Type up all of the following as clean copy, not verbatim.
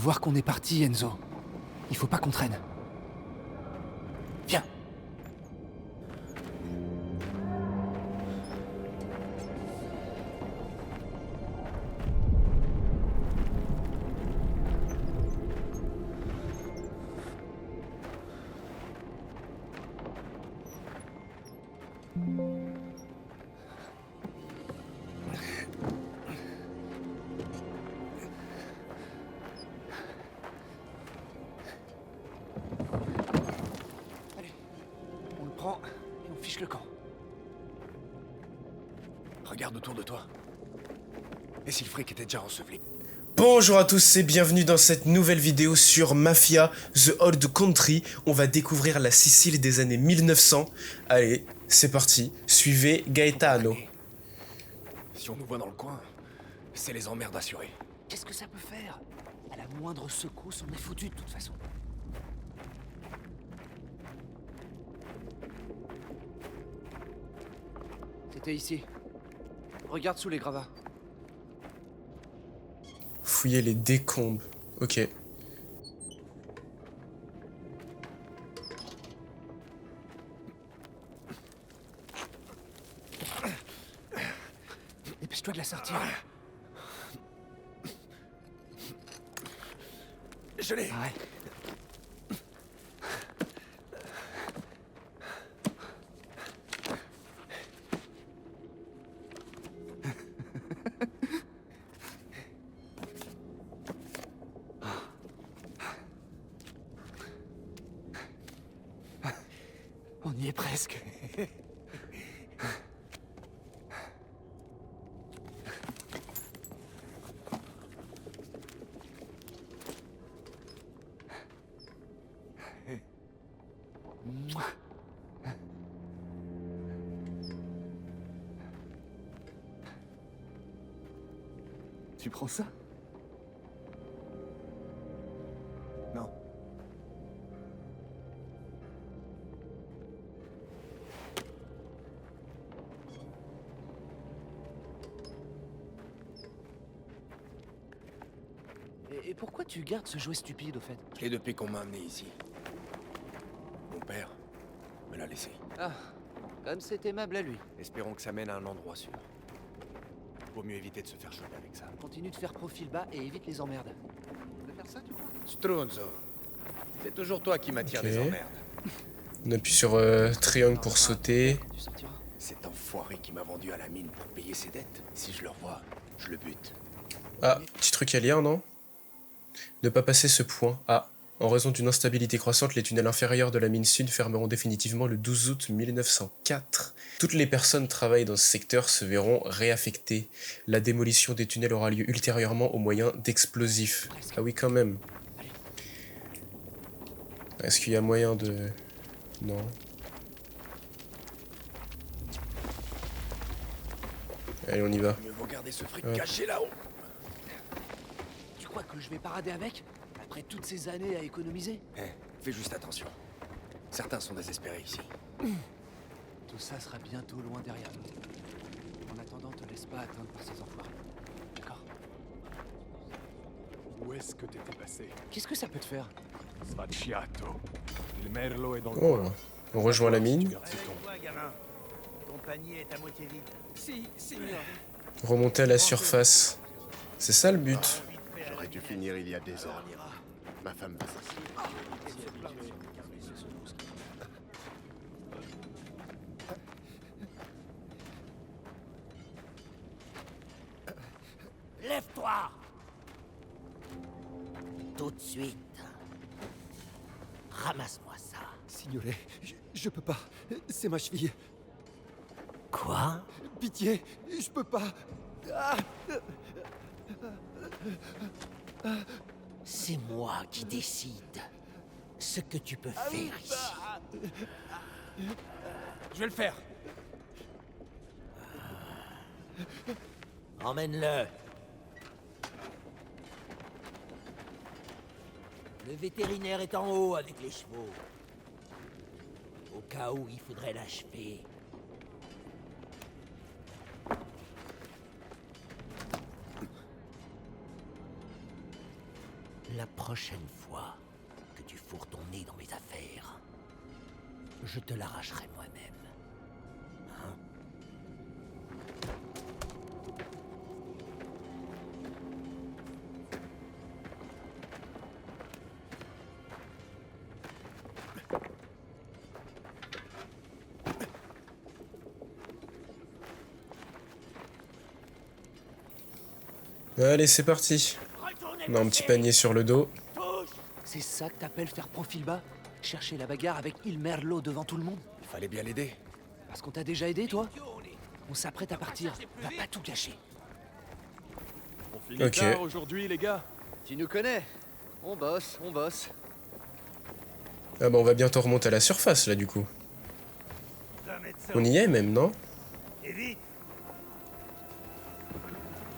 voir qu'on est parti, Enzo. Il faut pas qu'on traîne. Viens. On le prend et on fiche le camp. Regarde autour de toi. Et si le fric était déjà enseveli? Bonjour à tous et bienvenue dans cette nouvelle vidéo sur Mafia The Old Country. On va découvrir la Sicile des années 1900. Allez, c'est parti, suivez Gaetano. Si on nous voit dans le coin, c'est les emmerdes assurées. Qu'est-ce que ça peut faire? À la moindre secousse, on est foutu de toute façon. C'était ici. Regarde sous les gravats. Fouillez les décombres. Ok. Dépêche-toi de la sortir. Je l'ai. Ouais. On y est presque. Tu prends ça? Non. Et pourquoi tu gardes ce jouet stupide, au fait? Je l'ai depuis qu'on m'a amené ici. Mon père me l'a laissé. Ah, comme c'est aimable à lui. Espérons que ça mène à un endroit sûr. Vaut mieux éviter de se faire choper avec ça. Continue de faire profil bas et évite les emmerdes. Tu veux faire ça, tu crois? Strunzo. C'est toujours toi qui m'attires Ok. les emmerdes. On appuie sur triangle pour sauter. Tu sortiras. Cet enfoiré qui m'a vendu à la mine pour payer ses dettes. Si je le revois, je le bute. Ah, petit truc à lire, non? Ne pas passer ce point. Ah, en raison d'une instabilité croissante, les tunnels inférieurs de la mine sud fermeront définitivement le 12 août 1904. Toutes les personnes travaillant dans ce secteur se verront réaffectées. La démolition des tunnels aura lieu ultérieurement au moyen d'explosifs. Ah oui, quand même. Est-ce qu'il y a moyen de... Non. Allez, on y va. Mieux vaut garder ce fric Ouais. caché là-haut. Tu crois que je vais parader avec? Après toutes ces années à économiser? Fais juste attention. Certains sont désespérés ici. Tout ça sera bientôt loin derrière nous. En attendant, te laisse pas atteindre par ces enfoirés. D'accord? Où est-ce que t'étais passé? Qu'est-ce que ça peut te faire? Sfacciato. Il merlo est dans le Oh, coin. on rejoint la Tu mine. gardes ce ton. Toi, gamin. Ton panier est à moitié vide. Si, signor. Remonter à la surface. C'est ça le but. J'aurais dû finir il y a des heures. Ma femme va s'asseoir. Lève-toi! Tout de suite. Ramasse-moi ça. Signore, je peux pas. C'est ma cheville. Quoi? Pitié, je peux pas. Ah, C'est moi qui décide ce que tu peux faire ici. Je vais le faire. Emmène-le. Le vétérinaire est en haut avec les chevaux. Au cas où il faudrait l'achever. la prochaine fois que tu fourres ton nez dans mes affaires, je te l'arracherai moi-même. Hein? Allez, c'est parti. On a un petit panier sur le dos. C'est ça que t'appelles faire profil bas? Chercher la bagarre avec Il Merlot devant tout le monde? Il fallait bien l'aider. Parce qu'on t'a déjà aidé, toi? On s'apprête à partir. Va pas tout gâcher. On finit Ok. tard aujourd'hui, les gars. Tu nous connais. On bosse, on bosse. Ah bah on va bientôt remonter à la surface là du coup. On y est même, non? Et vite!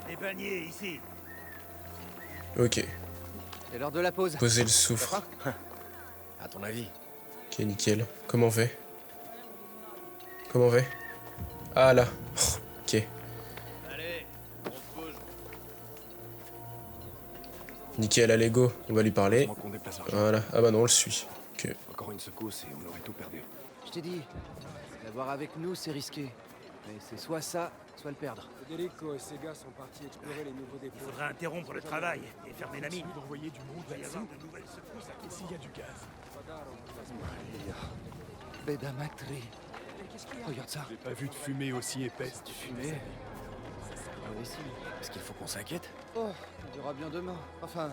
Les paniers, ici! Ok. C'est l'heure de la pause. Poser le soufre. À ton avis? Ok, nickel. Comment on fait? Comment on fait? Ah là. Oh, ok. Allez, on se bouge! Nickel, allez go. On va lui parler. Comment qu'on déplace l'argent? Voilà. Ah bah non, on le suit. Ok. Encore une secousse et on aurait tout perdu. Je t'ai dit, l'avoir avec nous, c'est risqué. Mais c'est soit ça, soit le perdre. Federico et ses gars sont partis explorer les nouveaux Il dépôts. faudra interrompre le travail et fermer la mine. D'envoyer du monde Il va y là-dessus. avoir de nouvelles secousses à Et s'il y a du gaz? Bedamatri. Regarde ça. J'ai pas vu de fumée aussi épaisse. Tu fumais. Est-ce qu'il faut qu'on s'inquiète? Oh, on verra bien demain. Enfin,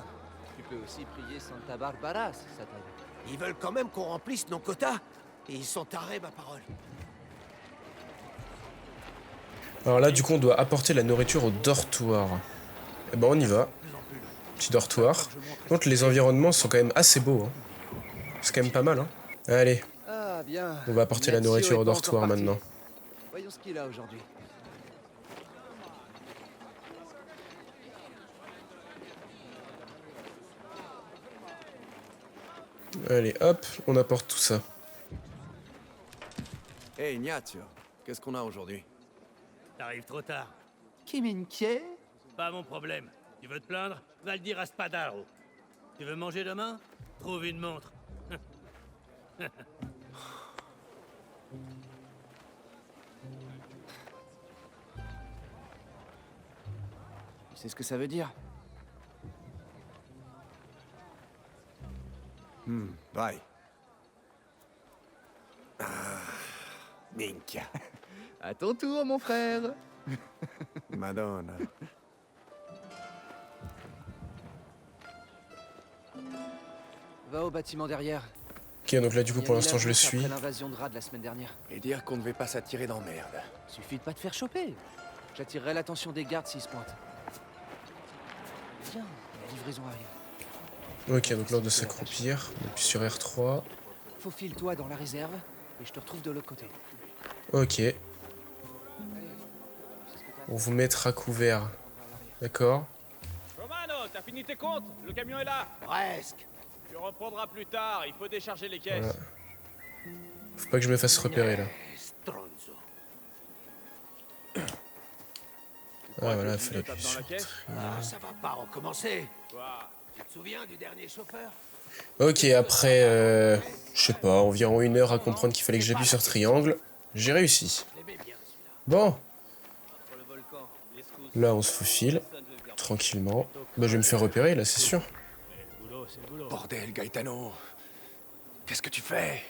tu peux aussi prier Santa Barbara si ça t'aide. Ils veulent quand même qu'on remplisse nos quotas. Et ils sont tarés, ma parole. Alors là, du coup, on doit apporter la nourriture au dortoir. Eh ben, on y va. Petit dortoir. Donc, les environnements sont quand même assez beaux. Hein. C'est quand même pas mal. Hein. Allez, Ah, bien. on va apporter la Ignacio nourriture est au pas dortoir encore parti. maintenant. Voyons ce qu'il a aujourd'hui. Allez, hop, on apporte tout ça. Hey Ignazio, qu'est-ce qu'on a aujourd'hui? T'arrives trop tard. Kiminkie? Pas mon problème. Tu veux te plaindre? Va le dire à Spadaro. Tu veux manger demain? Trouve une montre. Tu sais ce que ça veut dire? Vai. Ah, minchia. À ton tour, mon frère. Madonna. Va au bâtiment derrière. Ok, donc là, du coup, Il y a pour mis l'instant, je le l'avance suis. Après l'invasion de Rad la semaine dernière. Et dire qu'on ne devait pas s'attirer d'emmerde. Suffit de pas te faire choper. J'attirerai l'attention des gardes s'ils se pointent. Tiens, la livraison arrive. Ok, donc l'heure de s'accroupir. On appuie sur R3. Faufile-toi dans la réserve et je te retrouve de l'autre côté. Ok. On vous mettra à couvert. D'accord. Romano, t'as fini tes comptes? Le camion est là. Presque. Tu reprendras plus tard, il faut décharger les caisses. Voilà. Faut pas que je me fasse repérer là. Stronzo. Ah voilà, il Je fallait me tape appuyer dans la sur caisse. Ah, ça va pas recommencer. Quoi? Tu te souviens du dernier chauffeur? Ok, après, je sais pas, environ 1 heure à comprendre qu'il fallait que j'appuie sur triangle. J'ai réussi. Bon, Entre le volcan, les secousses, là on se faufile, personne veut venir. tranquillement. Bah je vais me faire repérer là, c'est sûr. Le boulot, c'est le boulot. Bordel, Gaetano. Qu'est-ce que tu fais?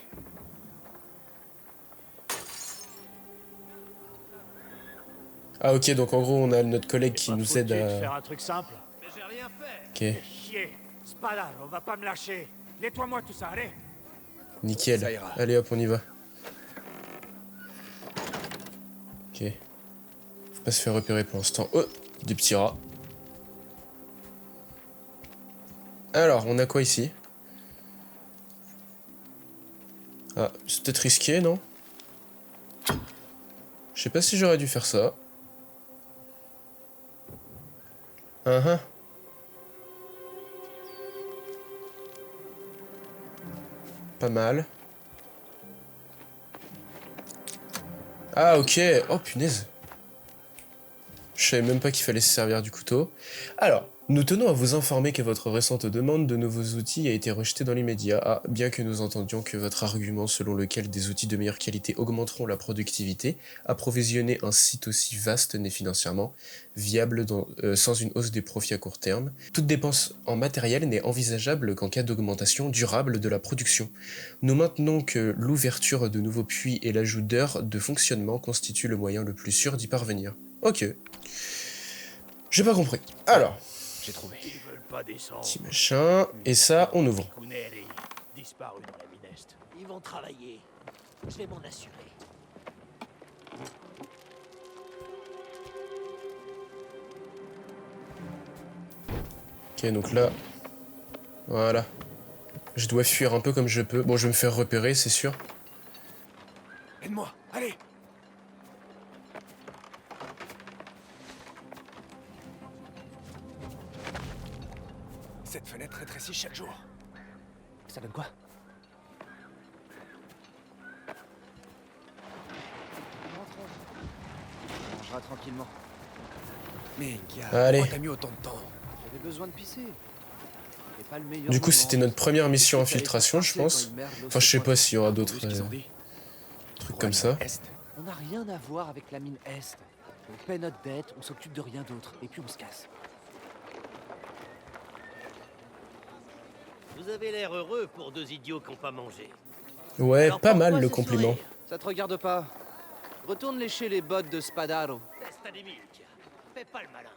Ah ok, donc en gros on a notre collègue qui Pas nous foutu aide de faire à... un truc simple. Mais j'ai rien fait. Ok, Chier. Spadaro, on va pas me lâcher. Nettoie-moi tout ça, allez. nickel. Ça ira. Allez hop, on y va. Ok. Faut pas se faire repérer pour l'instant. Oh, des petits rats. Alors, on a quoi ici? Ah, c'est peut-être risqué, non? Je sais pas si j'aurais dû faire ça. Uh-huh. Pas mal. Ah ok. Oh punaise. Je savais même pas qu'il fallait se servir du couteau. Alors, nous tenons à vous informer que votre récente demande de nouveaux outils a été rejetée dans l'immédiat. Ah, bien que nous entendions que votre argument selon lequel des outils de meilleure qualité augmenteront la productivité, approvisionner un site aussi vaste n'est financièrement viable sans une hausse des profits à court terme. Toute dépense en matériel n'est envisageable qu'en cas d'augmentation durable de la production. Nous maintenons que l'ouverture de nouveaux puits et l'ajout d'heures de fonctionnement constituent le moyen le plus sûr d'y parvenir. Ok. J'ai pas compris. Alors. J'ai trouvé. Ils veulent pas descendre. Petit machin. Et ça, on ouvre. Kuneri, disparu dans la mine est. Ils vont travailler. Je vais m'en assurer. Ok, donc là. Voilà. Je dois fuir un peu comme je peux. Bon, je vais me faire repérer, c'est sûr. Aide-moi, allez. Cette fenêtre rétrécit chaque jour. Ça donne quoi? On mangera tranquillement. Mais Gia, Allez. pourquoi t'as mis autant de temps? J'avais besoin de pisser. C'est pas le meilleur Du coup, moment. c'était notre première mission infiltration, je pense. Enfin, je sais pas s'il y aura d'autres Vu ce qu'ils ont dit. trucs comme ça. Est. On n'a rien à voir avec la mine Est. On paie notre dette, on s'occupe de rien d'autre, et puis on se casse. Vous avez l'air heureux pour deux idiots qui n'ont pas mangé. Ouais, Alors pas mal pourquoi le ce compliment. sourire? Ça te regarde pas. Retourne lécher les bottes de Spadaro. Testa des milk. Fais pas le malin.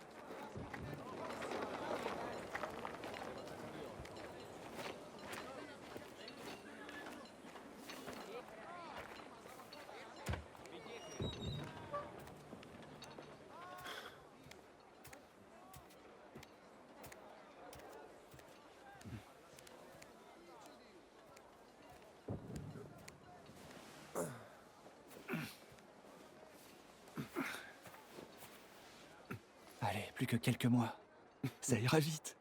Allez, plus que quelques mois. Ça ira vite.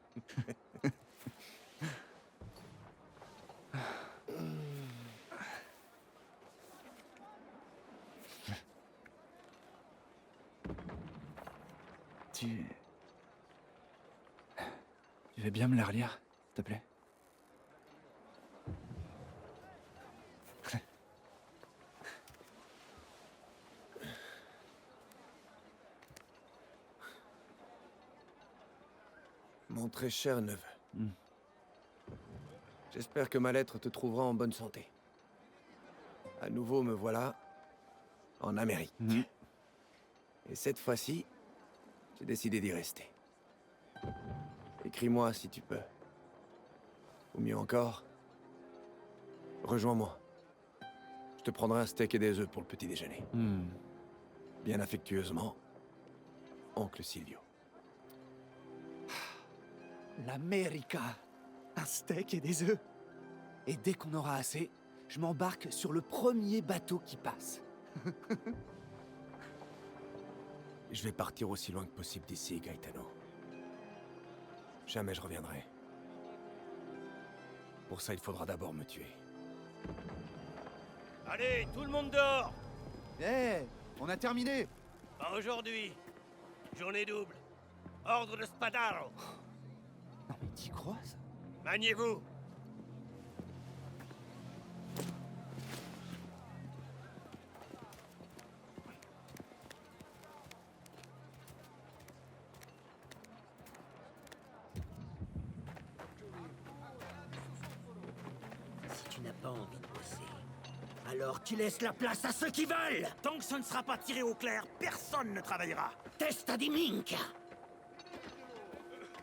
Tu veux bien me la relire, s'il te plaît? Mon très cher neveu. J'espère que ma lettre te trouvera en bonne santé. À nouveau, me voilà en Amérique. Et cette fois-ci, j'ai décidé d'y rester. Écris-moi si tu peux. Ou mieux encore, rejoins-moi. Je te prendrai un steak et des œufs pour le petit déjeuner. Bien affectueusement, Oncle Silvio. L'América. Un steak et des œufs. Et dès qu'on aura assez, je m'embarque sur le premier bateau qui passe. Je vais partir aussi loin que possible d'ici, Gaetano. Jamais je reviendrai. Pour ça, il faudra d'abord me tuer. Allez, tout le monde dehors. On a terminé. Pas aujourd'hui. Journée double. Ordre de Spadaro. Non mais t'y crois, ça? Maniez-vous. Si tu n'as pas envie de bosser, alors tu laisses la place à ceux qui veulent. Tant que ce ne sera pas tiré au clair, personne ne travaillera. Testa di minchia.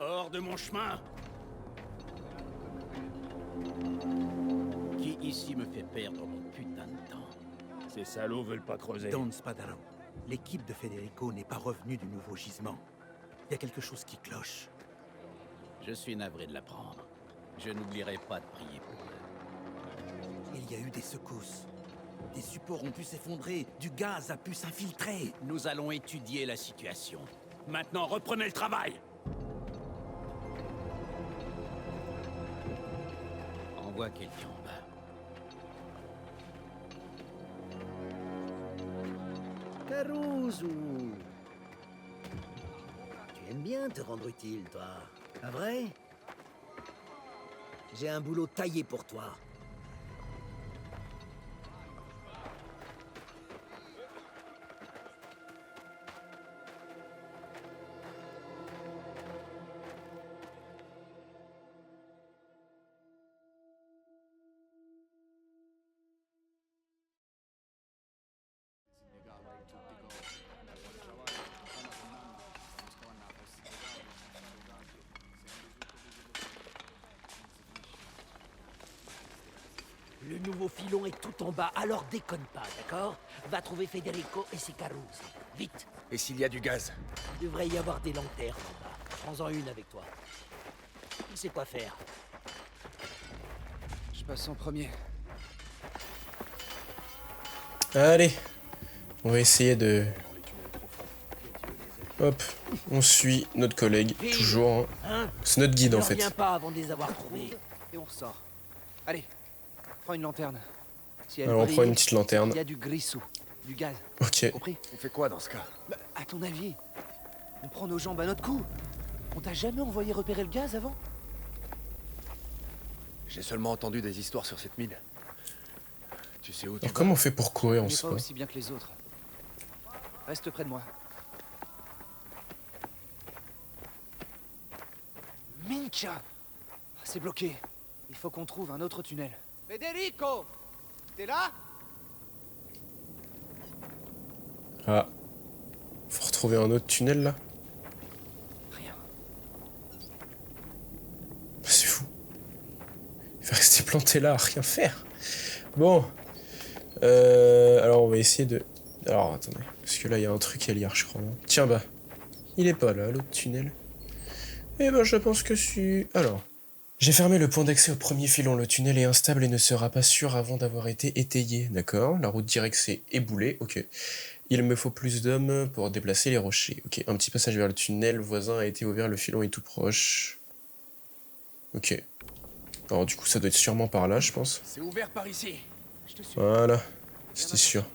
Hors de mon chemin. Qui ici me fait perdre mon putain de temps? Ces salauds veulent pas creuser. Don Spadaro, l'équipe de Federico n'est pas revenue du nouveau gisement. Il y a quelque chose qui cloche. Je suis navré de l'apprendre. Je n'oublierai pas de prier pour eux. Il y a eu des secousses. Des supports ont pu s'effondrer, du gaz a pu s'infiltrer. Nous allons étudier la situation. Maintenant, reprenez le travail. Envoie quelqu'un en bas. Caruso! T'aimes bien te rendre utile, toi. Pas vrai? J'ai un boulot taillé pour toi. Le nouveau filon est tout en bas, alors déconne pas, d'accord? Va trouver Federico et ses carouses. Vite! Et s'il y a du gaz? Il devrait y avoir des lanternes en bas. Prends-en une avec toi. Il sait quoi faire. Je passe en premier. Allez, on va essayer de... Hop, on suit notre collègue, toujours. Hein. C'est notre guide en fait. Ne reviens pas avant de les avoir trouvés. Et on ressort. Allez, prends une lanterne. Si Alors on prend une petite lanterne. Il y a du grissou, du gaz. Ok. Compris? On fait quoi dans ce cas? Bah, à ton avis, on prend nos jambes à notre cou. On t'a jamais envoyé repérer le gaz avant? J'ai seulement entendu des histoires sur cette mine. Tu sais où tu Alors comment on fait pour courir, on n'est sait pas pas. aussi bien que les autres. Reste près de moi. Mincha! C'est bloqué. Il faut qu'on trouve un autre tunnel. Federico! T'es là? Ah. Faut retrouver un autre tunnel là. Rien. C'est fou. Il va rester planté là, à rien faire. Bon. Alors on va essayer de... Alors attendez. Parce que là il y a un truc à lire je crois. Hein. Tiens bah. Il est pas là, l'autre tunnel. Eh ben je pense que si... Alors. J'ai fermé le point d'accès au premier filon. Le tunnel est instable et ne sera pas sûr avant d'avoir été étayé. D'accord. La route directe s'est éboulée. Ok. Il me faut plus d'hommes pour déplacer les rochers. Ok. Un petit passage vers le tunnel voisin a été ouvert. Le filon est tout proche. Ok. Alors du coup ça doit être sûrement par là je pense. C'est ouvert par ici. Voilà. C'était sûr.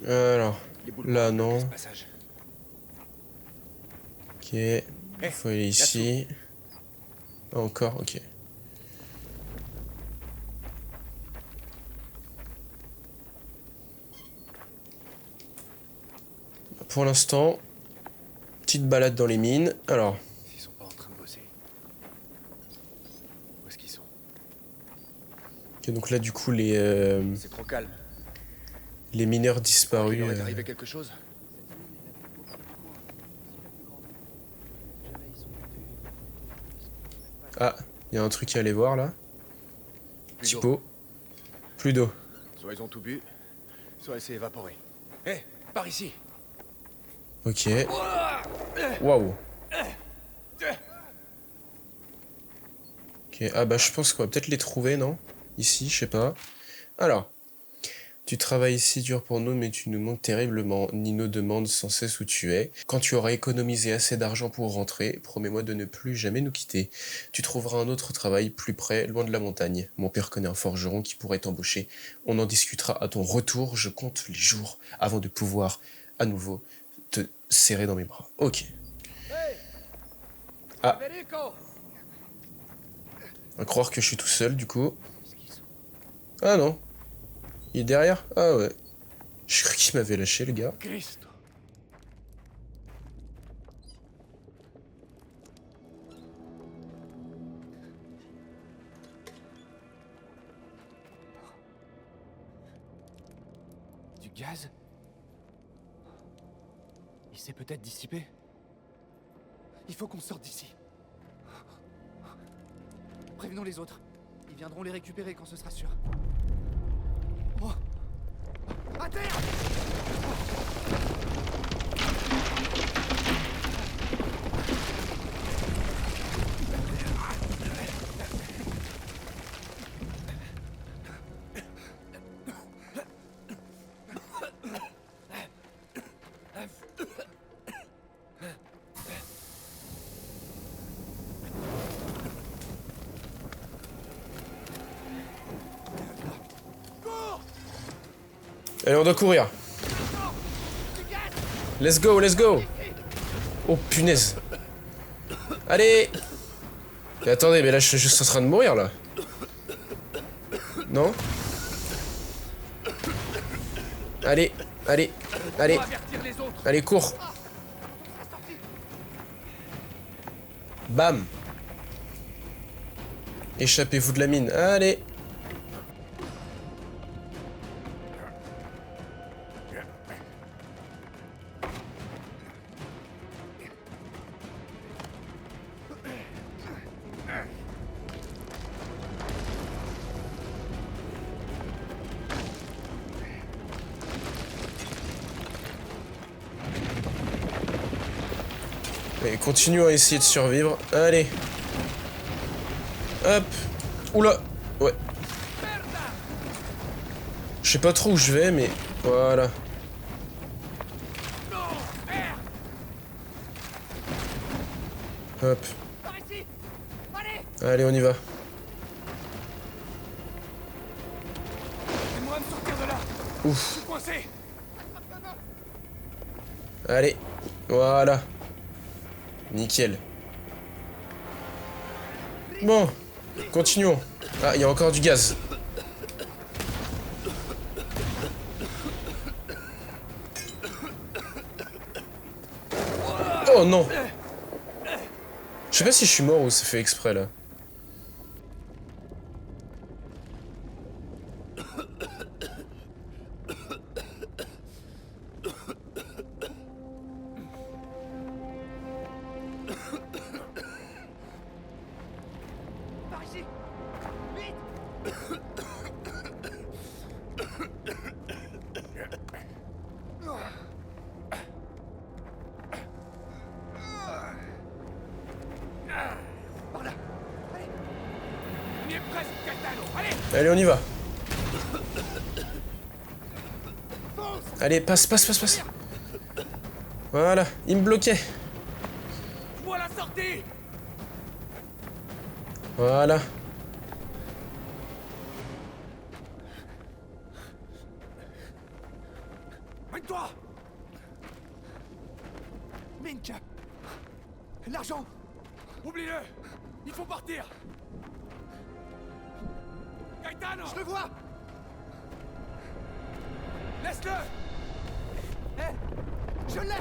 Alors. Là non. Ok. Il faut aller ici. Ah, encore, ok. Pour l'instant, petite balade dans les mines. Alors. Ils sont pas en train de bosser. Où est-ce qu'ils sont? Ok, donc là, du coup, les. C'est trop calme. Les mineurs disparus. Il aurait arrivé quelque chose? Ah, il y a un truc à aller voir là. Petit pot. Plus d'eau. Soit ils ont tout bu, soit elle s'est évaporée. Hé, par ici. Ok. Waouh. Ok, ah bah je pense qu'on va peut-être les trouver, non? Ici, je sais pas. Alors. Tu travailles si dur pour nous, mais tu nous manques terriblement. Nino demande sans cesse où tu es. Quand tu auras économisé assez d'argent pour rentrer, promets-moi de ne plus jamais nous quitter. Tu trouveras un autre travail plus près, loin de la montagne. Mon père connaît un forgeron qui pourrait t'embaucher. On en discutera à ton retour. Je compte les jours avant de pouvoir à nouveau te serrer dans mes bras. Ok. Ah. À croire que je suis tout seul, du coup. Ah non. Il est derrière? Ah ouais. Je crois qu'il m'avait lâché, le gars. Cristo. Du gaz? Il s'est peut-être dissipé. Il faut qu'on sorte d'ici. Prévenons les autres. Ils viendront les récupérer quand ce sera sûr. Oh. À terre! Allez, on doit courir. Let's go, let's go. Oh punaise. Allez. Mais attendez, mais là je suis juste en train de mourir là. Non? Allez, allez, allez. Allez, cours. Bam. Échappez-vous de la mine. Allez. Et continuons à essayer de survivre. Allez. Hop. Oula. Ouais. Je sais pas trop où je vais, mais voilà. Hop. Allez, on y va. Ouf. Allez. Voilà. Nickel. Bon. Continuons. Ah, il y a encore du gaz. Oh non. Je sais pas si je suis mort ou c'est fait exprès là. Allez, on y va. Allez, passe, passe, passe, passe. Voilà, il me bloquait. Voilà. Toi. Mink. L'argent. Oublie-le. Il faut partir. Gaetano. Je le vois. Laisse-le. Hé, je l'ai.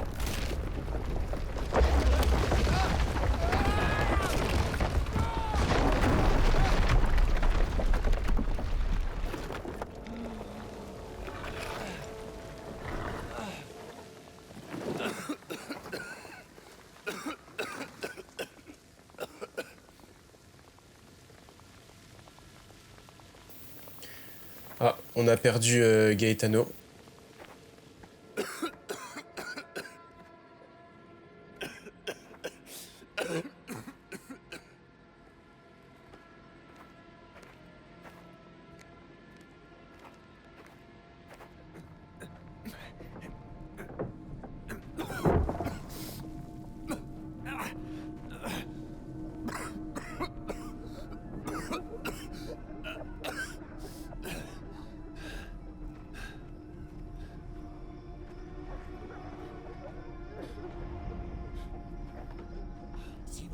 Ah, on a perdu Gaetano.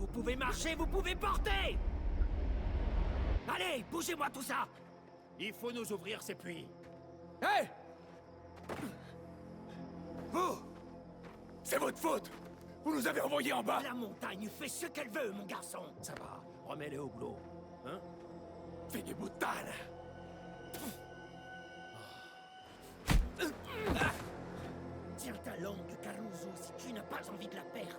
Vous pouvez marcher, vous pouvez porter. Allez, bougez-moi tout ça. Il faut nous ouvrir ces puits. Hé, vous. C'est votre faute. Vous nous avez envoyés en bas. La montagne fait ce qu'elle veut, mon garçon. Ça va, remets-les au boulot. Hein? Fais des boutades. Tiens ta langue, Caruso, si tu n'as pas envie de la perdre.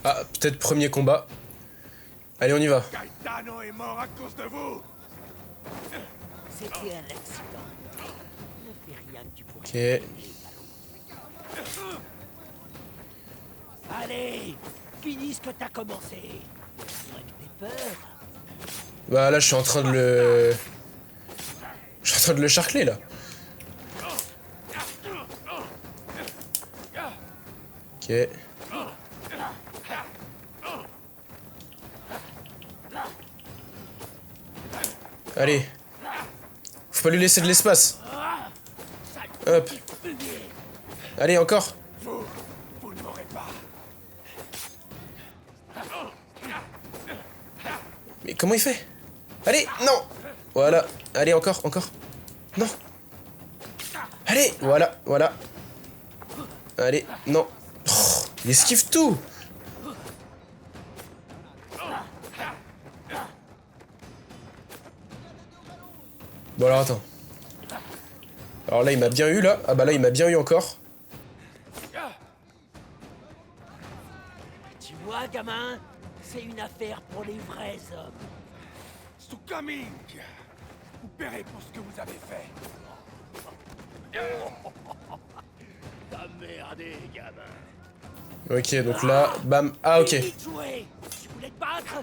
Ah, peut-être premier combat. Allez, on y va. Gaetano est mort à cause de vous. C'était un accident. Ne fais rien que tu pourrais. Ok. Allez, finis ce que t'as commencé. Avec tes peurs. Bah là, je suis en train de le... Je suis en train de le charcler, là. Ok. Allez. Faut pas lui laisser de l'espace. Hop. Allez, encore. Vous ne m'aurez pas. Mais comment il fait? Allez, non. Voilà. Allez, encore, encore. Non. Allez, voilà, voilà. Allez, non. Oh, il esquive tout. Bon alors attends. Alors là il m'a bien eu là. Ah bah là il m'a bien eu encore. Tu vois, gamin, c'est une affaire pour les vrais hommes. Stukaming, vous paierez pour ce que vous avez fait. T'as merdé, gamin. Ok donc là, bam. Ah ok. Fini de jouer. Tu voulais te battre?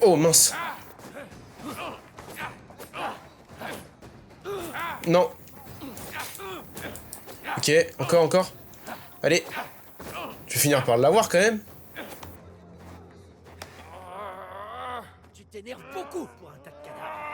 Oh mince. Non. Ok, encore, encore. Allez. Je vais finir par l'avoir quand même. Tu t'énerves beaucoup pour un tas de cadavres.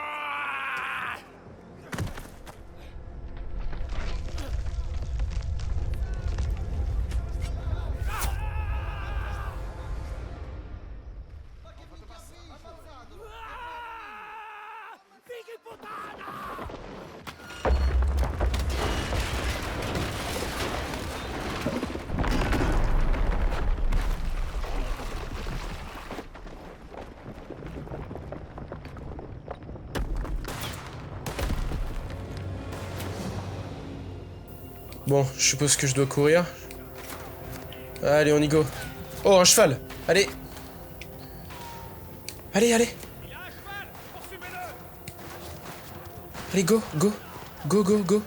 Bon, je suppose que je dois courir. Allez, on y go. Oh, un cheval. Allez. Allez, allez. Allez, go, go. Go, go, go.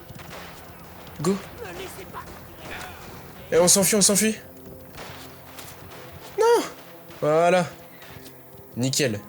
Go. Et on s'enfuit, on s'enfuit. Non. Voilà. Nickel.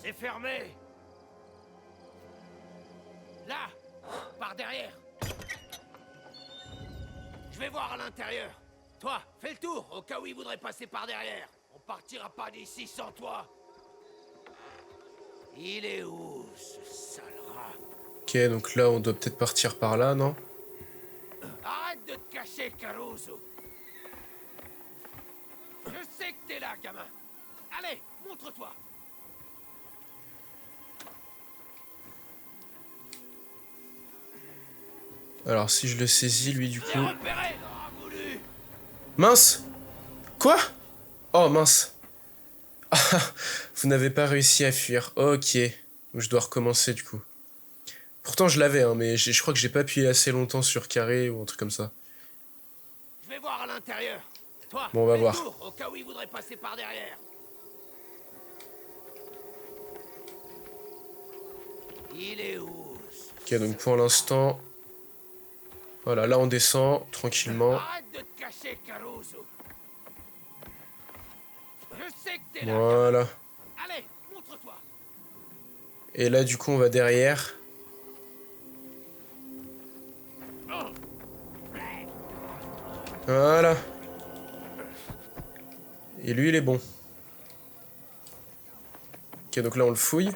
C'est fermé. Là, par derrière. Je vais voir à l'intérieur. Toi, fais le tour, au cas où il voudrait passer par derrière. On partira pas d'ici sans toi. Il est où, ce sale rat? Ok, donc là, on doit peut-être partir par là, non? Arrête de te cacher, Caruso. Je sais que t'es là, gamin. Allez, montre-toi. Alors, si je le saisis, lui, du coup... J'ai repéré, aura voulu. Mince! Quoi? Oh, mince. Ah, vous n'avez pas réussi à fuir. Ok. Je dois recommencer, du coup. Pourtant, je l'avais, hein, mais je crois que j'ai pas appuyé assez longtemps sur carré ou un truc comme ça. Je vais voir à l'intérieur. Toi, Bon, on va fais le voir. tour, au cas où il voudrait passer par derrière. Il est où? Ok, donc pour l'instant... Voilà, là on descend, tranquillement. Arrête de te cacher, Caruso. Je sais que t'es là. Voilà. Allez, montre-toi. Et là, du coup, on va derrière. Voilà. Et lui, il est bon. Ok, donc là, on le fouille.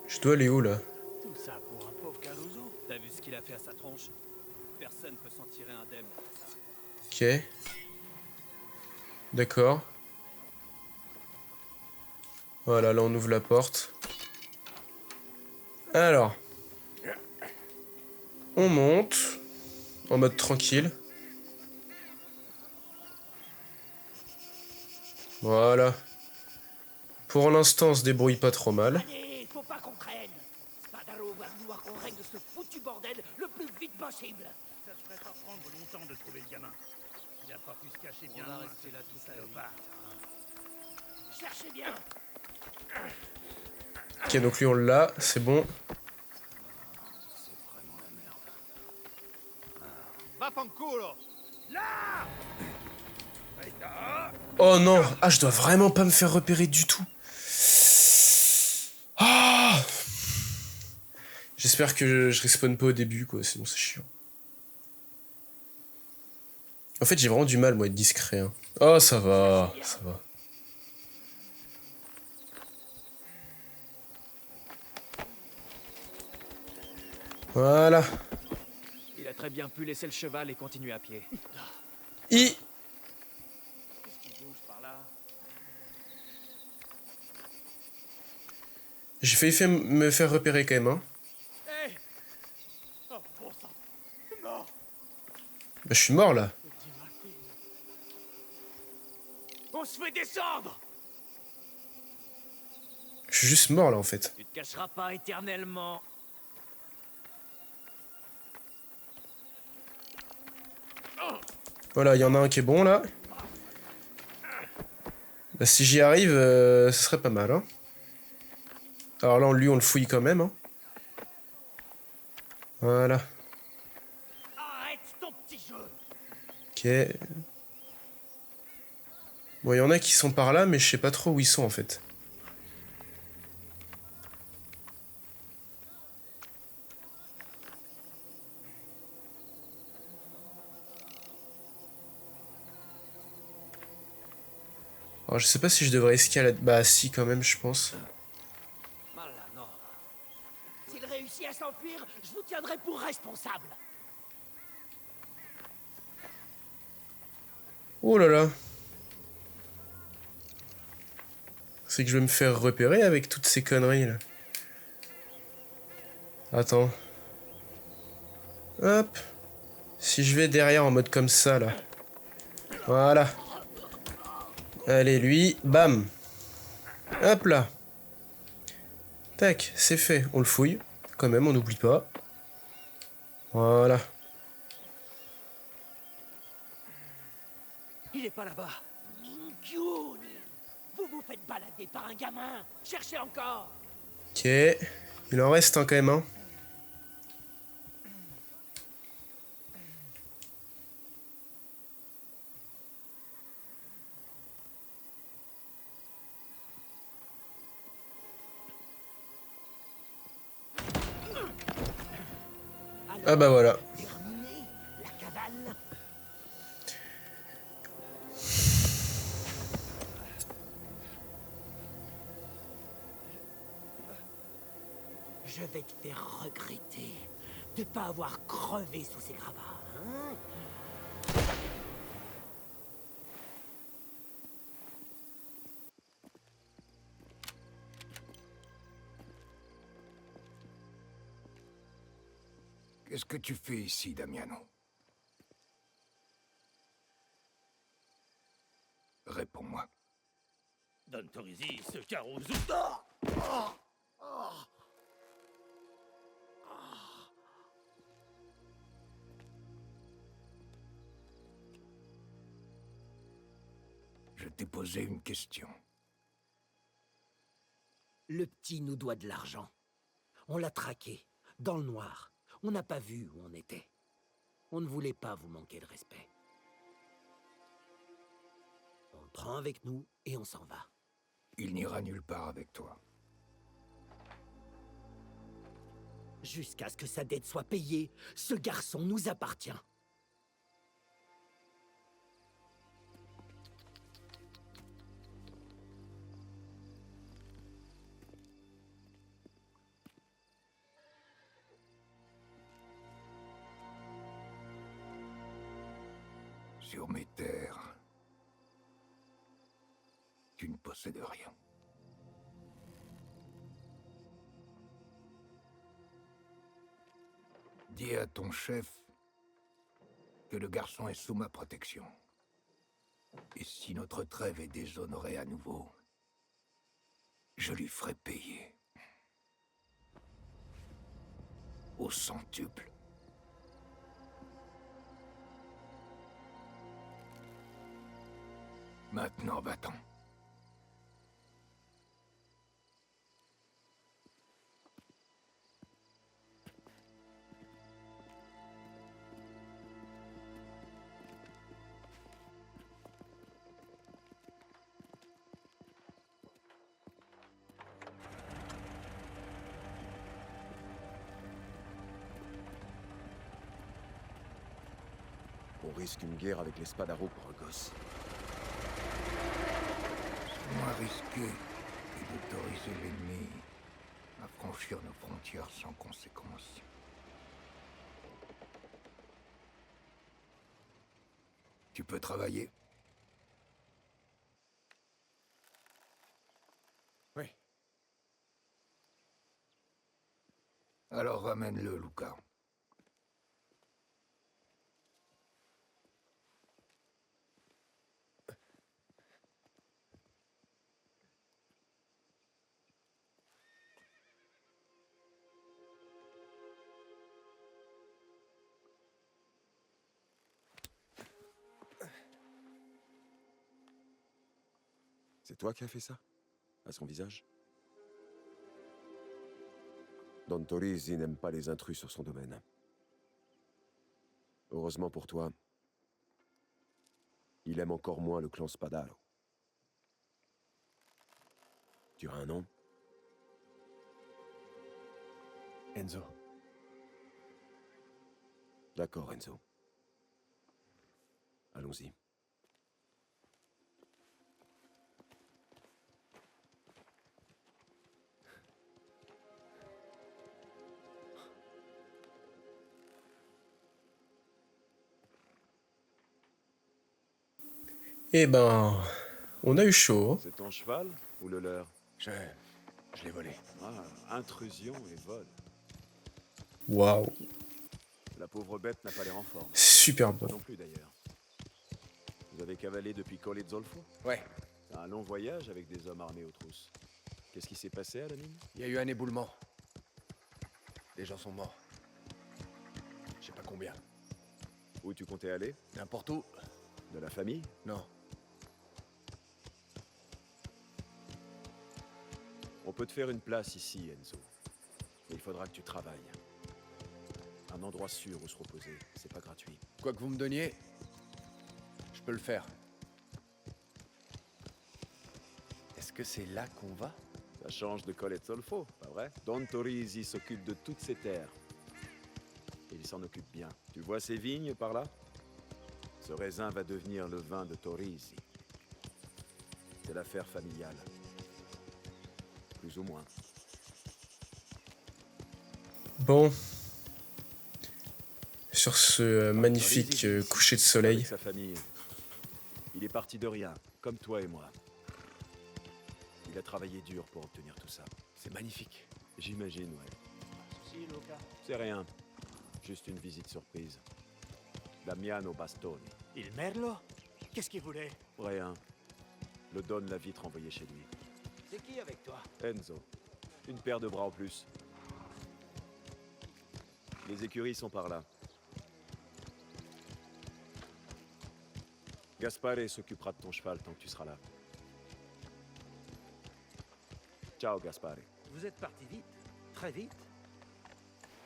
Je dois aller où, là? Tout ça pour un pauvre Caruso. T'as vu ce qu'il a fait à sa tronche? Personne peut s'en tirer indemne. Ok. D'accord. Voilà, là, on ouvre la porte. Alors. On monte. En mode tranquille. Voilà. Pour l'instant, on se débrouille pas trop mal. Allez, faut pas qu'on traîne. Spadaro va vouloir qu'on règle ce foutu bordel le plus vite possible. Ça devrait pas prendre longtemps de trouver le gamin. Il a pas pu se cacher bien loin, c'est là tout salopard. Cherchez bien. Ok, donc lui, on l'a. C'est bon. Va fanculo. Là! Oh non! Ah, je dois vraiment pas me faire repérer du tout. Ah! J'espère que je respawn pas au début, quoi, sinon c'est chiant. En fait, j'ai vraiment du mal, moi, à être discret. Hein. Oh, ça va, ça va. Voilà. Il a très bien pu laisser le cheval et continuer à pied. I. Qu'est-ce qui bouge par là? J'ai failli me faire repérer quand même, hein. Hé! Oh, bon sang. Mort. Bah, je suis mort, là. On se fait descendre. Je suis juste mort, là, en fait. Tu te cacheras pas éternellement. Voilà, il y en a un qui est bon, là. Bah, si j'y arrive, ce serait pas mal, hein. Alors là, lui, on le fouille quand même, hein. Voilà. Arrête ton petit jeu. Ok. Bon, il y en a qui sont par là, mais je sais pas trop où ils sont, en fait. Alors, je sais pas si je devrais escalader. Bah, si, quand même, je pense. S'il réussit à s'enfuir, je vous tiendrai pour responsable. Oh là là. C'est que je vais me faire repérer avec toutes ces conneries, là. Attends. Hop. Si je vais derrière en mode comme ça, là. Voilà. Allez, lui, bam. Hop là. Tac, c'est fait. On le fouille. Quand même, on n'oublie pas. Voilà. Il est pas là-bas. Minkyun. Vous vous faites balader par un gamin. Cherchez encore. Ok. Il en reste un quand même, hein. Ah bah voilà. Terminé la cavale. Je vais te faire regretter de pas avoir crevé sous ces gravats, hein? Qu'est-ce que tu fais ici, Damiano? Réponds-moi. Don Torisi, ce Caruso. Je t'ai posé une question. Le petit nous doit de l'argent. On l'a traqué, dans le noir. On n'a pas vu où on était. On ne voulait pas vous manquer de respect. On le prend avec nous et on s'en va. Il n'ira nulle part avec toi. Jusqu'à ce que sa dette soit payée, ce garçon nous appartient. Sur mes terres, tu ne possèdes rien. Dis à ton chef que le garçon est sous ma protection. Et si notre trêve est déshonorée à nouveau, je lui ferai payer. Au centuple. Maintenant, va-t'en. On risque une guerre avec les Spadaro pour un gosse. C'est moins risqué que d'autoriser l'ennemi à franchir nos frontières sans conséquence. Tu peux travailler? Oui. Alors ramène-le, Luca. C'est toi qui as fait ça? À son visage? Don Torisi n'aime pas les intrus sur son domaine. Heureusement pour toi, il aime encore moins le clan Spadaro. Tu as un nom? Enzo. D'accord, Enzo. Allons-y. Eh ben, on a eu chaud. C'est ton cheval ou le leur? Je l'ai volé. Ah, intrusion et vol. Waouh. La pauvre bête n'a pas l'air en forme. Super Toi bon. non plus d'ailleurs. Vous avez cavalé depuis Colle Zolfo? Ouais. Un long voyage avec des hommes armés aux trousses. Qu'est-ce qui s'est passé à la mine? Il y a eu un éboulement. Les gens sont morts. Je sais pas combien. Où tu comptais aller? N'importe où. De la famille? Non. On peut te faire une place ici, Enzo. Mais il faudra que tu travailles. Un endroit sûr où se reposer, c'est pas gratuit. Quoi que vous me donniez, je peux le faire. Est-ce que c'est là qu'on va? Ça change de Colle Zolfo, pas vrai? Don Torisi s'occupe de toutes ces terres. Et il s'en occupe bien. Tu vois ces vignes par là? Ce raisin va devenir le vin de Torisi. C'est l'affaire familiale. Plus ou moins. Bon. Sur ce magnifique coucher de soleil. Avec sa famille. Il est parti de rien, comme toi et moi. Il a travaillé dur pour obtenir tout ça. C'est magnifique. J'imagine, ouais. C'est rien. Juste une visite surprise. Damiano Bastoni. Il merlo? Qu'est-ce qu'il voulait? Rien. Le Don l'a vite renvoyé chez lui. C'est qui avec toi? Enzo. Une paire de bras en plus. Les écuries sont par là. Gaspare s'occupera de ton cheval tant que tu seras là. Ciao, Gaspare. Vous êtes parti vite? Très vite?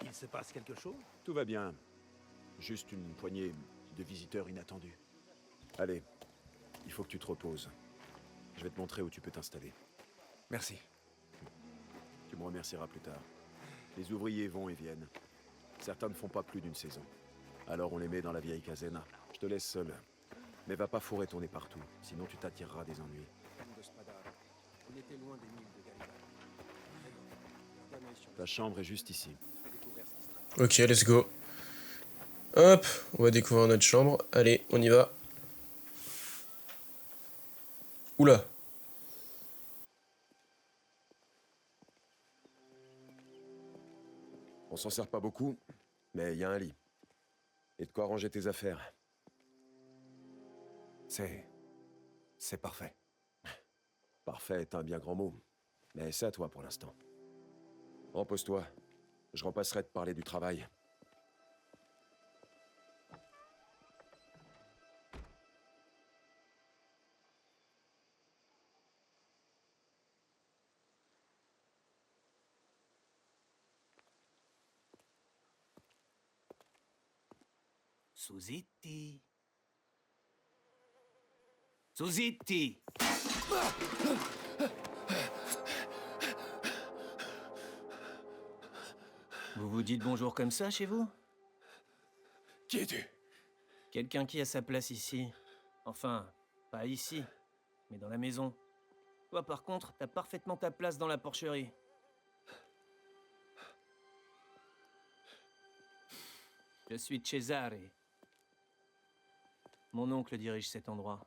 Il se passe quelque chose? Tout va bien. Juste une poignée de visiteurs inattendus. Allez, il faut que tu te reposes. Je vais te montrer où tu peux t'installer. Merci. Tu me remercieras plus tard. Les ouvriers vont et viennent. Certains ne font pas plus d'une saison. Alors on les met dans la vieille casena. Je te laisse seul. Mais va pas fourrer ton nez partout, sinon tu t'attireras des ennuis. Ta chambre est juste ici. Ok, let's go. Hop, on va découvrir notre chambre. Allez, on y va. Oula. On s'en sert pas beaucoup, mais il y a un lit. Et de quoi ranger tes affaires. C'est parfait. Parfait est un bien grand mot. Mais c'est à toi pour l'instant. Repose-toi. Je repasserai te parler du travail. Susitti. Susitti. Vous vous dites bonjour comme ça chez vous? Qui es-tu? Quelqu'un qui a sa place ici. Enfin, pas ici, mais dans la maison. Toi, par contre, t'as parfaitement ta place dans la porcherie. Je suis Cesare. Mon oncle dirige cet endroit.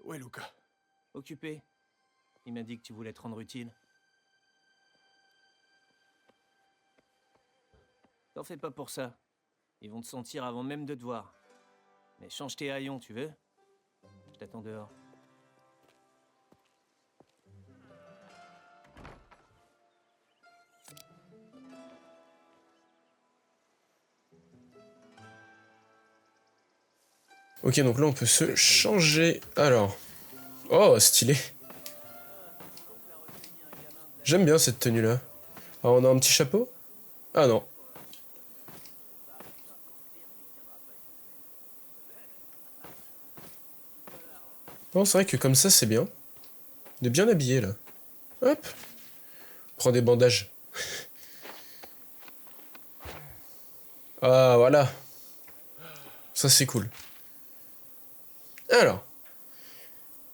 Où est Luca? Occupé. Il m'a dit que tu voulais te rendre utile. T'en fais pas pour ça. Ils vont te sentir avant même de te voir. Mais change tes haillons, tu veux? Je t'attends dehors. Ok, donc là on peut se changer. Alors. Oh, stylé. J'aime bien cette tenue là. Alors on a un petit chapeau? Ah non. Bon, c'est vrai que comme ça c'est bien. De bien habillé là. Hop. Prends des bandages. Ah voilà. Ça c'est cool. Alors.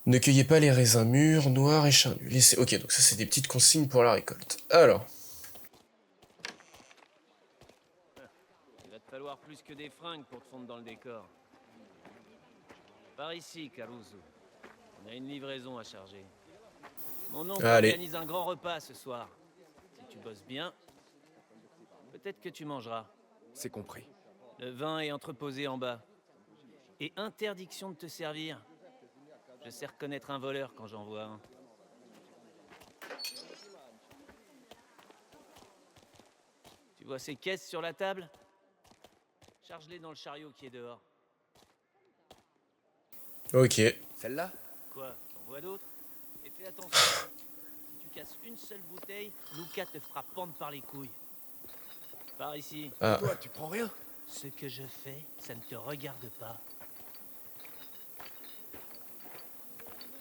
Ne cueillez pas les raisins mûrs, noirs et charnus. Laissez... Ok, donc ça c'est des petites consignes pour la récolte. Alors. Il va te falloir plus que des fringues pour te fondre dans le décor. Par ici, Caruso. On a une livraison à charger. Mon oncle organise un grand repas ce soir. Si tu bosses bien, peut-être que tu mangeras. C'est compris. Le vin est entreposé en bas. Et interdiction de te servir. Je sais reconnaître un voleur quand j'en vois un. Tu vois ces caisses sur la table? Charge-les dans le chariot qui est dehors. Ok. Celle-là? Quoi? T'en vois d'autres? Et fais attention. Si tu casses une seule bouteille, Luca te fera pendre par les couilles. Par ici. Ah. Toi, tu prends rien? Ce que je fais, ça ne te regarde pas.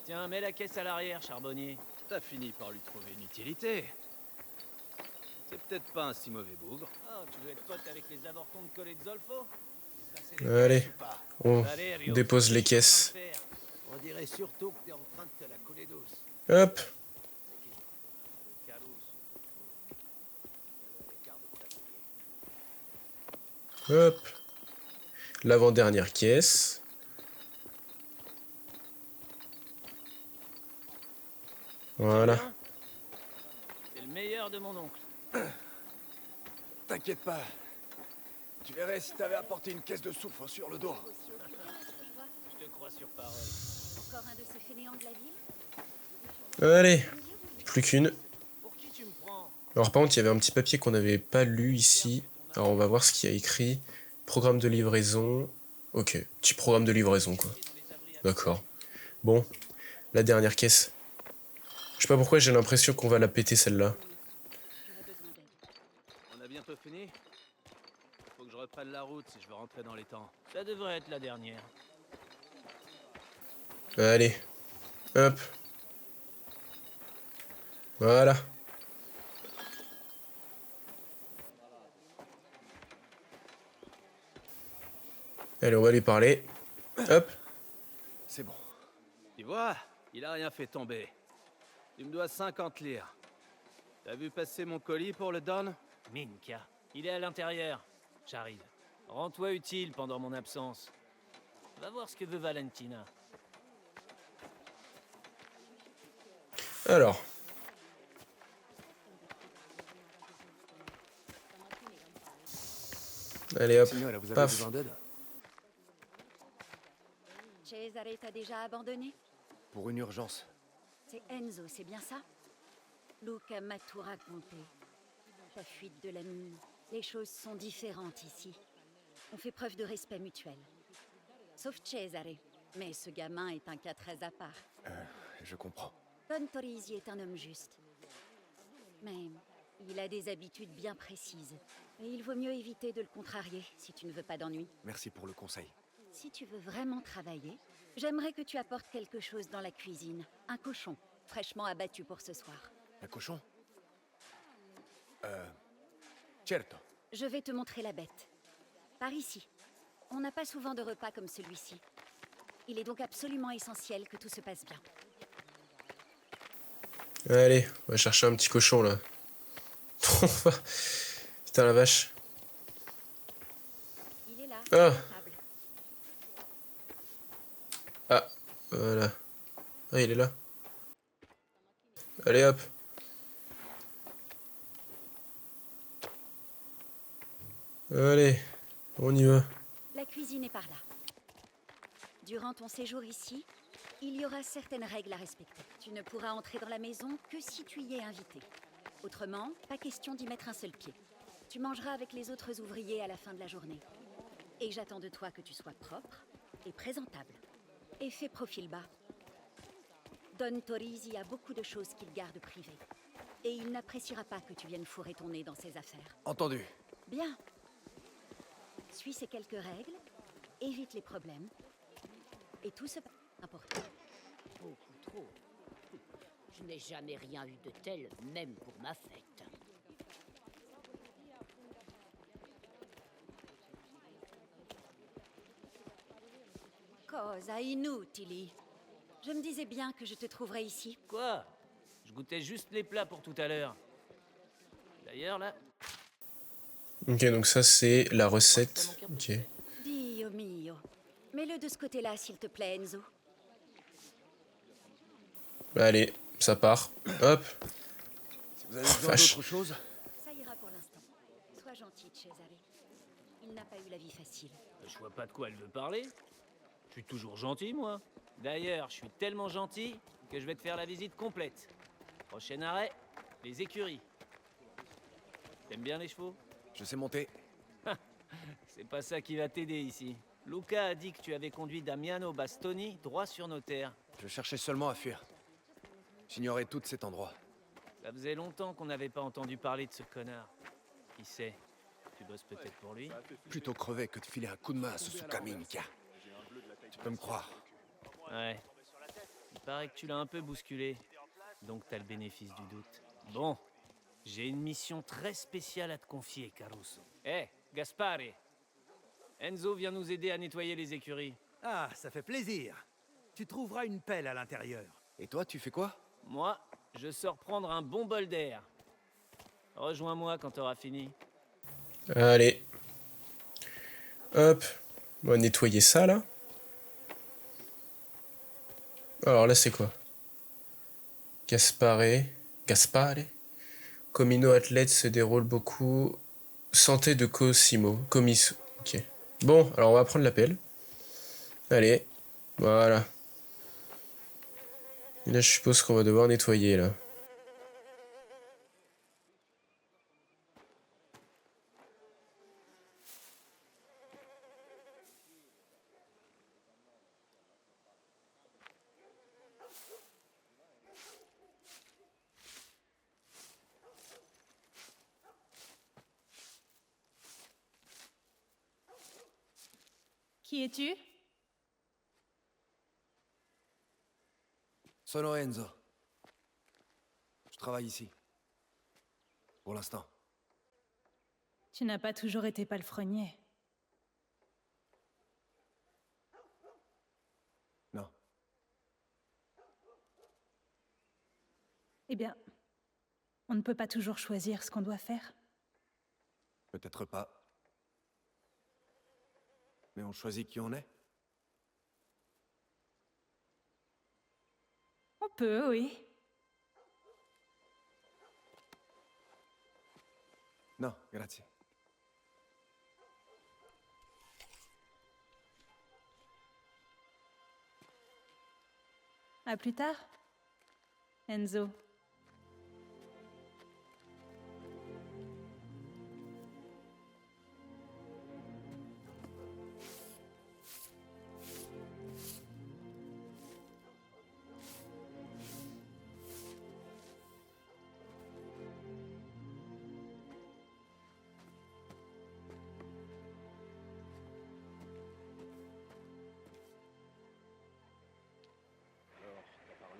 Tiens, mets la caisse à l'arrière, charbonnier. T'as fini par lui trouver une utilité. C'est peut-être pas un si mauvais bougre. Oh, tu veux être pote avec les avortons de Collet de Zolfo? Allez, on dépose les caisses. On dirait surtout que t'es en train de te la couler douce. Hop. Hop. L'avant-dernière caisse. Voilà. C'est le meilleur de mon oncle. T'inquiète pas. Tu verrais si t'avais apporté une caisse de soufre sur le dos. Je te crois sur parole. Encore un de ces fainéants de la ville? Allez. Plus qu'une. Pour qui tu me prends? Alors par contre, il y avait un petit papier qu'on n'avait pas lu ici. Alors on va voir ce qu'il y a écrit. Programme de livraison. Ok, petit programme de livraison quoi. D'accord. Bon, la dernière caisse. Je sais pas pourquoi j'ai l'impression qu'on va la péter celle-là. On a bientôt fini? Faut que je reprenne la route si je veux rentrer dans les temps. Ça devrait être la dernière. Allez. Hop. Voilà. Allez, on va lui parler. Hop. C'est bon. Tu vois, il a rien fait tomber. Tu me dois 50 lire. T'as vu passer mon colis pour le Don? Minka, il est à l'intérieur. J'arrive. Rends-toi utile pendant mon absence. Va voir ce que veut Valentina. Alors. Allez hop. Signora, vous avez Paf. besoin d'aide? Cesare t'a déjà abandonné? Pour une urgence. C'est Enzo, c'est bien ça? Luca m'a tout raconté. Ta fuite de la mine. Les choses sont différentes ici. On fait preuve de respect mutuel. Sauf Cesare. Mais ce gamin est un cas très à part. Je comprends. Don Torrisi est un homme juste. Mais il a des habitudes bien précises. Et il vaut mieux éviter de le contrarier si tu ne veux pas d'ennui. Merci pour le conseil. Si tu veux vraiment travailler, j'aimerais que tu apportes quelque chose dans la cuisine. Un cochon, fraîchement abattu pour ce soir. Un cochon? Certo. Je vais te montrer la bête. Par ici. On n'a pas souvent de repas comme celui-ci. Il est donc absolument essentiel que tout se passe bien. Allez, on va chercher un petit cochon là. Putain la vache. Il est là, Ah. à la table. Ah, voilà. Ah, il est là. Allez hop. Allez, on y va. La cuisine est par là. Durant ton séjour ici, il y aura certaines règles à respecter. Tu ne pourras entrer dans la maison que si tu y es invité. Autrement, pas question d'y mettre un seul pied. Tu mangeras avec les autres ouvriers à la fin de la journée. Et j'attends de toi que tu sois propre et présentable. Et fais profil bas. Don Torrisi a beaucoup de choses qu'il garde privées. Et il n'appréciera pas que tu viennes fourrer ton nez dans ses affaires. Entendu. Bien. Suis ces quelques règles, évite les problèmes, et tout se passe important. Beaucoup trop. Je n'ai jamais rien eu de tel, même pour ma fête. Cosa inutili. Je me disais bien que je te trouverais ici. Quoi? Je goûtais juste les plats pour tout à l'heure. D'ailleurs, là... Ok, donc ça c'est la recette. Ok. Dio mio. Mets-le de ce côté-là, s'il te plaît, Enzo. Allez, ça part. Hop. Si vous avez besoin Vache. d'autre chose? Ça ira pour l'instant. Sois gentil, Cesare. Il n'a pas eu la vie facile. Je vois pas de quoi elle veut parler. Je suis toujours gentil, moi. D'ailleurs, je suis tellement gentil que je vais te faire la visite complète. Prochain arrêt, les écuries. T'aimes bien les chevaux? Je sais monter. C'est pas ça qui va t'aider ici. Luca a dit que tu avais conduit Damiano Bastoni droit sur nos terres. Je cherchais seulement à fuir. J'ignorais tout de cet endroit. Ça faisait longtemps qu'on n'avait pas entendu parler de ce connard. Qui sait? Tu bosses peut-être pour lui? Plutôt crever que de filer un coup de main à ce Tsukami, Mika. Tu peux me croire. Ouais. Il paraît que tu l'as un peu bousculé. Donc t'as le bénéfice du doute. Bon. J'ai une mission très spéciale à te confier, Caruso. Hé, Gaspare. Enzo vient nous aider à nettoyer les écuries. Ah, ça fait plaisir. Tu trouveras une pelle à l'intérieur. Et toi, tu fais quoi? Moi, je sors prendre un bon bol d'air. Rejoins-moi quand t'auras fini. Allez. Hop. On va nettoyer ça, là. Alors là, c'est quoi? Gaspare. Comino athlète se déroule beaucoup. Santé de Cosimo. Comiso. Ok. Bon, alors on va prendre l'appel. Allez. Voilà. Et là, je suppose qu'on va devoir nettoyer, là. Qui es-tu? Sono Enzo. Je travaille ici. Pour l'instant. Tu n'as pas toujours été palefrenier. Non. Eh bien, on ne peut pas toujours choisir ce qu'on doit faire. Peut-être pas. Mais on choisit qui on est. On peut, oui. Non, grazie. À plus tard, Enzo.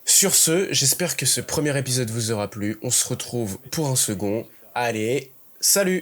Sur ce, j'espère que ce premier épisode vous aura plu. On se retrouve pour un second. Allez, salut!